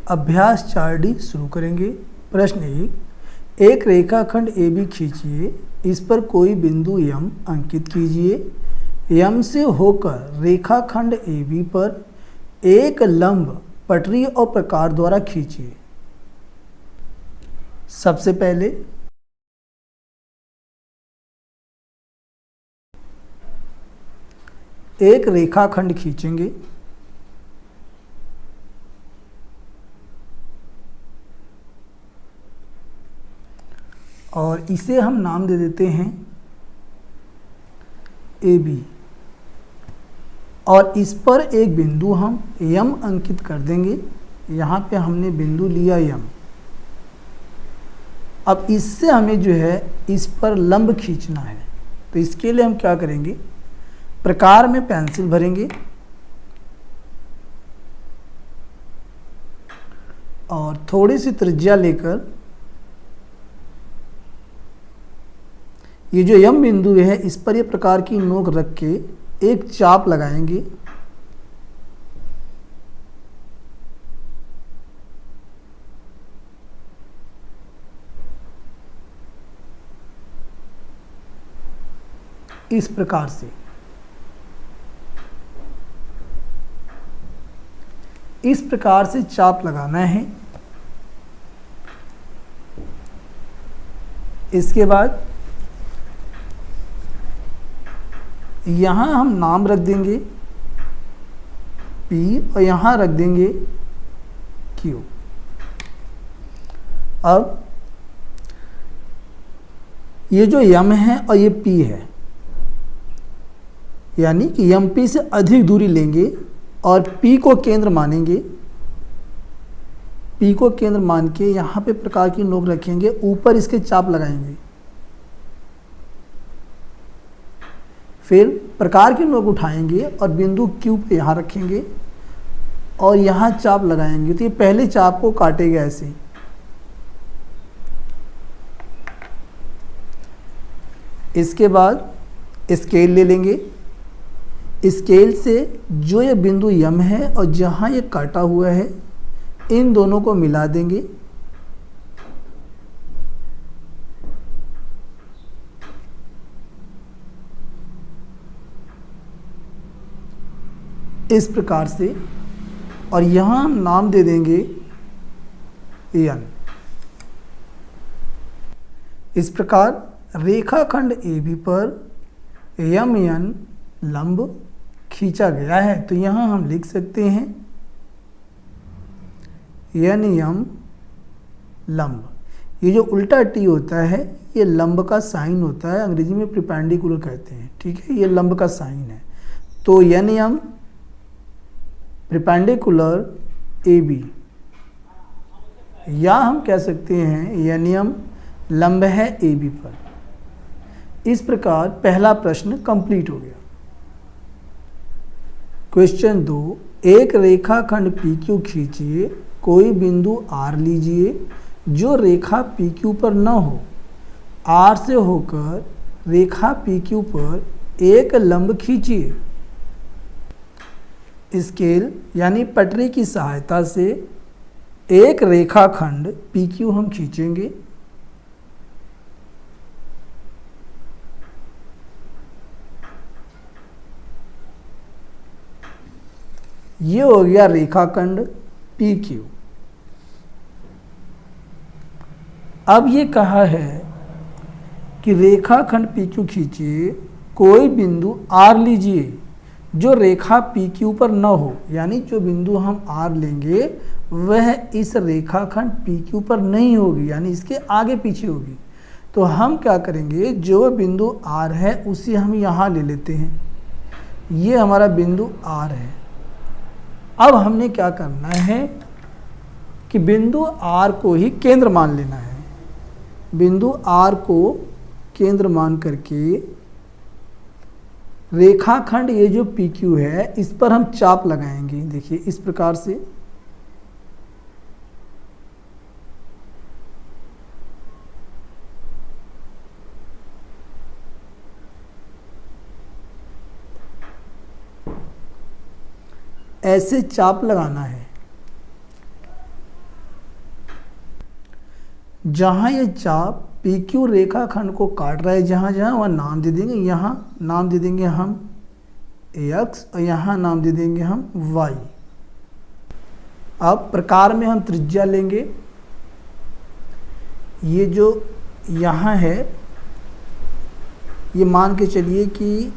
अभ्यास 4D शुरू करेंगे। प्रश्न 1, एक रेखाखंड AB खींचिए, इस पर कोई बिंदु M अंकित कीजिए। M से होकर रेखाखंड AB पर एक लंब पटरी और प्रकार द्वारा खींचिए। सबसे पहले एक रेखाखंड खींचेंगे। और इसे हम नाम दे देते हैं AB। और इस पर एक बिंदु हम M अंकित कर देंगे। यहाँ पे हमने बिंदु लिया M। अब इससे हमें जो है इस पर लंब खींचना है, तो इसके लिए हम क्या करेंगे, प्रकार में पेंसिल भरेंगे और थोड़ी सी त्रिज्या लेकर ये जो M बिंदु है इस पर ये प्रकार की नोक रख के एक चाप लगाएंगे। इस प्रकार से चाप लगाना है। इसके बाद यहाँ हम नाम रख देंगे P और यहाँ रख देंगे Q। अब ये जो M है और ये P है, यानी कि MP से अधिक दूरी लेंगे और P को केंद्र मानेंगे। P को केंद्र मान के यहाँ पे प्रकार की नोक रखेंगे, ऊपर इसके चाप लगाएंगे। फिर प्रकार की नोक उठाएंगे और बिंदु Q पे यहाँ रखेंगे और यहाँ चाप लगाएंगे। तो ये पहले चाप को काटेगा ऐसे। इसके बाद स्केल ले लेंगे। स्केल से जो ये बिंदु M है और जहाँ ये काटा हुआ है इन दोनों को मिला देंगे। इस प्रकार से, और यहाँ हम नाम दे देंगे N। इस प्रकार रेखाखंड AB पर MN लंब खींचा गया है। तो यहाँ हम लिख सकते हैं NM लंब। ये जो उल्टा T होता है ये लंब का साइन होता है, अंग्रेजी में परपेंडिकुलर कहते हैं, ठीक है, ये लंब का साइन है। तो NM परपेंडिकुलर AB, या हम कह सकते हैं NM लंब है AB पर। इस प्रकार पहला प्रश्न कंप्लीट हो गया। क्वेश्चन 2, एक रेखाखंड PQ खींचिए, कोई बिंदु R लीजिए जो रेखा PQ पर न हो। R से होकर रेखा PQ पर एक लंब खींचिए। स्केल यानी पटरी की सहायता से एक रेखाखंड PQ हम खींचेंगे। ये हो गया रेखाखंड PQ। अब ये कहा है कि रेखाखंड PQ खींचिए, कोई बिंदु R लीजिए जो रेखा PQ पर न हो, यानी जो बिंदु हम R लेंगे वह इस रेखाखंड PQ पर नहीं होगी, यानी इसके आगे पीछे होगी। तो हम क्या करेंगे, जो बिंदु R है उसे हम यहाँ ले लेते हैं। ये हमारा बिंदु R है। अब हमने क्या करना है कि बिंदु R को ही केंद्र मान लेना है। बिंदु R को केंद्र मान करके रेखाखंड ये जो PQ है इस पर हम चाप लगाएंगे। देखिए इस प्रकार से। ऐसे चाप लगाना है। जहाँ ये चाप पी क्यू रेखाखंड को काट रहा है, जहाँ जहाँ वहाँ नाम दे देंगे। यहाँ नाम दे देंगे हम x और यहाँ नाम दे देंगे हम y। अब प्रकार में हम त्रिज्या लेंगे। ये जो यहाँ है, ये मान के चलिए कि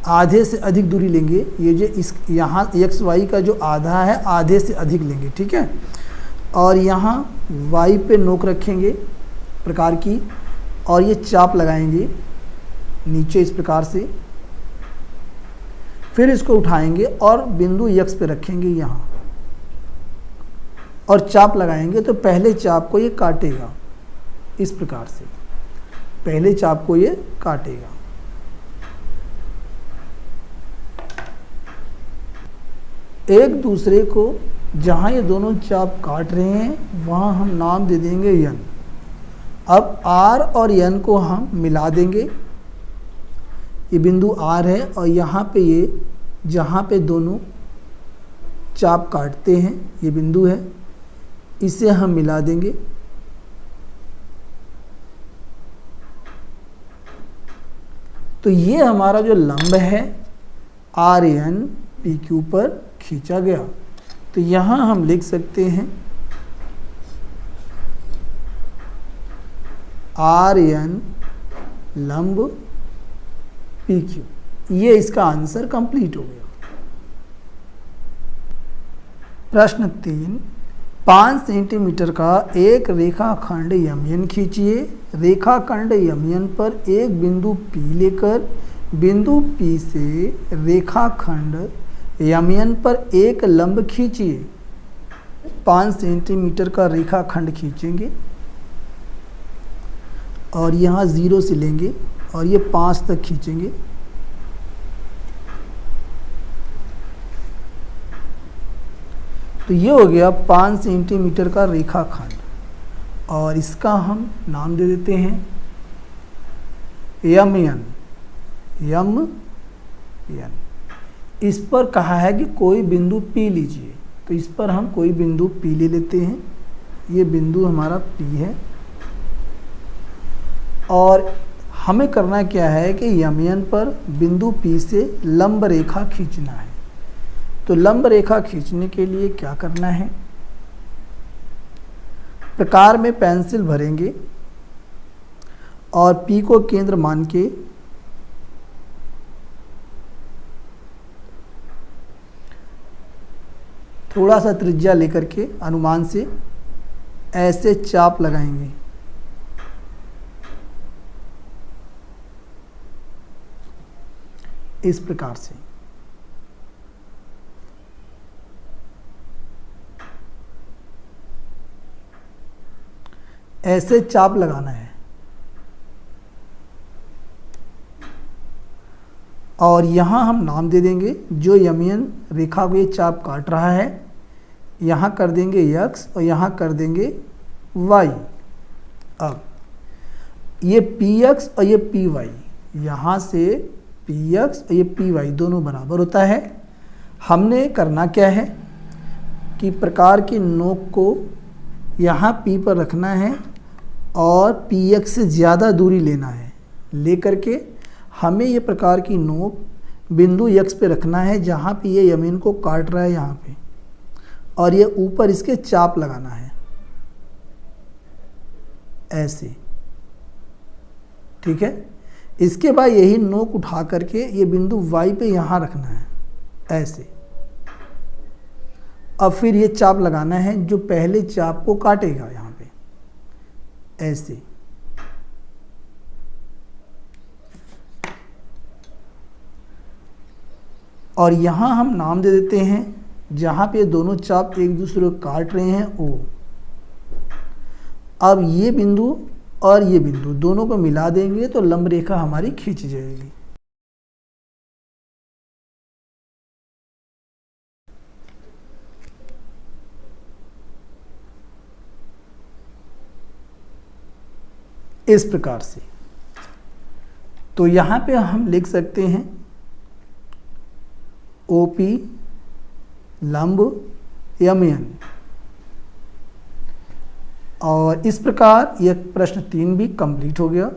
आधे से अधिक दूरी लेंगे। ये जो इस यहाँ एक्स वाई का जो आधा है, आधे से अधिक लेंगे, ठीक है। और यहाँ y पे नोक रखेंगे प्रकार की, और ये चाप लगाएंगे नीचे इस प्रकार से। फिर इसको उठाएंगे और बिंदु x पे रखेंगे यहाँ, और चाप लगाएंगे। तो पहले चाप को ये काटेगा इस प्रकार से, पहले चाप को ये काटेगा। एक दूसरे को जहाँ ये दोनों चाप काट रहे हैं वहाँ हम नाम दे देंगे n। अब r और n को हम मिला देंगे। ये बिंदु r है और यहाँ पे ये जहाँ पे दोनों चाप काटते हैं ये बिंदु है, इसे हम मिला देंगे। तो ये हमारा जो लंब है आर एन पी क्यू पर खींचा गया। तो यहाँ हम लिख सकते हैं आर एन लंब पी क्यू। ये इसका आंसर कंप्लीट हो गया। प्रश्न 3, 5 सेंटीमीटर का एक रेखाखंड यमयन खींचिए। रेखाखंड यमयन पर एक बिंदु P लेकर बिंदु P से रेखाखंड यमयन पर एक लंब खींचिए। 5 सेंटीमीटर का रेखाखंड खींचेंगे और यहाँ 0 से लेंगे और ये 5 तक खींचेंगे। तो ये हो गया 5 सेंटीमीटर का रेखाखंड, और इसका हम नाम दे देते हैं यमयन। यमयन। इस पर कहा है कि कोई बिंदु P लीजिए, तो इस पर हम कोई बिंदु P ले लेते हैं। ये बिंदु हमारा P है, और हमें करना क्या है कि यमयन पर बिंदु P से लंब रेखा खींचना है। तो लंब रेखा खींचने के लिए क्या करना है, प्रकार में पेंसिल भरेंगे और P को केंद्र मान के थोड़ा सा त्रिज्या लेकर के अनुमान से ऐसे चाप लगाएंगे। इस प्रकार से ऐसे चाप लगाना है, और यहाँ हम नाम दे देंगे जो यमयन रेखा को ये चाप काट रहा है। यहाँ कर देंगे x और यहाँ कर देंगे y। अब ये px और ये py, यहाँ से px और ये py दोनों बराबर होता है। हमने करना क्या है कि प्रकार की नोक को यहाँ P पर रखना है और px से ज़्यादा दूरी लेना है। लेकर के हमें ये प्रकार की नोक बिंदु x पे रखना है जहाँ पे ये यमयन को काट रहा है यहाँ पे, और ये ऊपर इसके चाप लगाना है ऐसे, ठीक है। इसके बाद यही नोक उठा करके ये बिंदु y पे यहाँ रखना है ऐसे। अब फिर ये चाप लगाना है जो पहले चाप को काटेगा यहाँ पे ऐसे। और यहाँ हम नाम दे देते हैं जहाँ पे दोनों चाप एक दूसरे को काट रहे हैं O। अब ये बिंदु और ये बिंदु दोनों को मिला देंगे तो लंब रेखा हमारी खींच जाएगी। इस प्रकार से। तो यहाँ पे हम लिख सकते हैं OP लंब यमयन, और इस प्रकार यह प्रश्न 3 भी कंप्लीट हो गया।